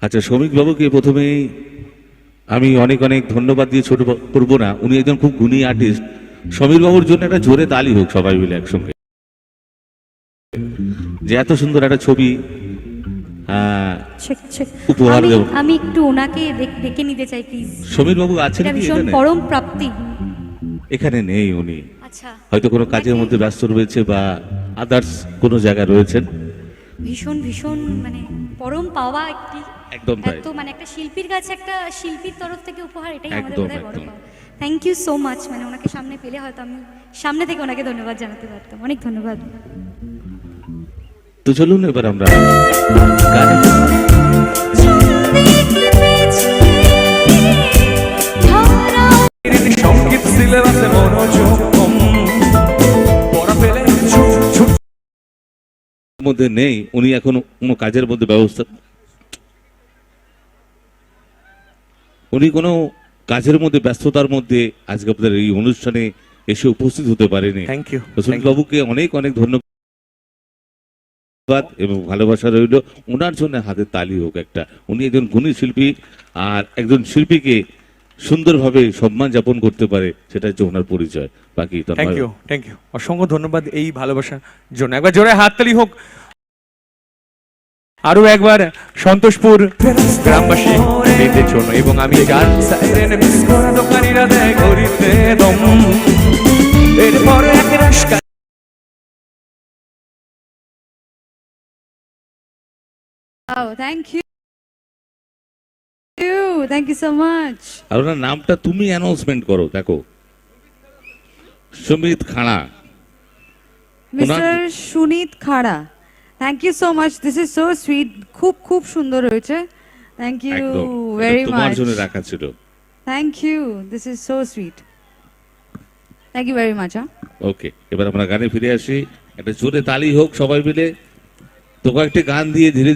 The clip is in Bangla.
আচ্ছা, শ্রমিক বাবুকে প্রথমেই আমি অনেক অনেক ধন্যবাদ দিয়ে ছোট করবো না, উনি একজন খুব গুণী আর্টিস্ট। সমীর বাবুর জন্য একটা জোরে তালি হোক সবাই মিলে একসঙ্গে, যে এত সুন্দর একটা ছবি উপহার দেব। আমি একটু ওনাকে ডেকে নিতে চাই প্লিজ। সমীর বাবু আছেন এটা কি ভীষণ এখানে? পরম প্রাপ্তি। এখানে নেই উনি, আচ্ছা, হয়তো কোনো কাজের মধ্যে ব্যস্ত রয়েছে বা আদার্স কোনো জায়গায় রয়েছেন। ভীষণ ভীষণ মানে পরম পাওয়া একটি, একদম তাই। এত মানে একটা শিল্পীর কাছে একটা শিল্পীর তরফ থেকে উপহার, এটাই আমাদের একদম, বোধহয় বড় একদম। পাওয়া। Thank you so much. মানে ওনাকে সামনে পেলে হয়তো আমি সামনে থেকে ওনাকে ধন্যবাদ জানাতে পারতাম। অনেক ধন্যবাদ। তো চলুন এবার আমরা গানে সঙ্গীত সিলেবাসে মনোযোগ কম পড়া পেলে মধ্যে নেই, উনি এখন কোনো কাজের মধ্যে ব্যবস্থা, উনি কোনো কাজের মধ্যে ব্যস্ততার মধ্যে আজকে আপনাদের এই অনুষ্ঠানে এসে উপস্থিত হতে পারেনি। থ্যাংক ইউ সুনীল বাবুকে অনেক অনেক ধন্যবাদ এবং ভালোবাসা রইল। ওনার জন্য হাতে তালি হোক একটা। উনি একজন গুণী শিল্পী, আর একজন শিল্পীকে সুন্দরভাবে সম্মান যাপন করতে পারে, সেটা হচ্ছে ওনার পরিচয়। বাকি থ্যাংক ইউ অসংখ্য ধন্যবাদ এই ভালোবাসার জন্য। একবার জোরে হাততালি হোক আরো একবার সন্তোষপুর গ্রামবাসী মেয়েদের জন্য। এবং আমি গান সাইরেন মিস করা দোকানিরা দেয় ঘড়িতে দম এরপরে এক রাস্তা thank you, thank you so much. আর ওনার নামটা তুমি অ্যানাউন্সমেন্ট করো। দেখো, সুমিত খাড়া, Mister Sunit Khara, thank you so much, this is so sweet. খুব খুব সুন্দর হয়েছে, থ্যাংক ইউ একদম ভেরি তোমার মাচ। জন্য রাখা ছিল। Thank you, this is so sweet, thank you very much. Okay, এবার আমরা গানে ফিরে আসি। একটা জোরে তালি হোক সবাই মিলে। তো কয়েকটি গান দিয়ে ধীরে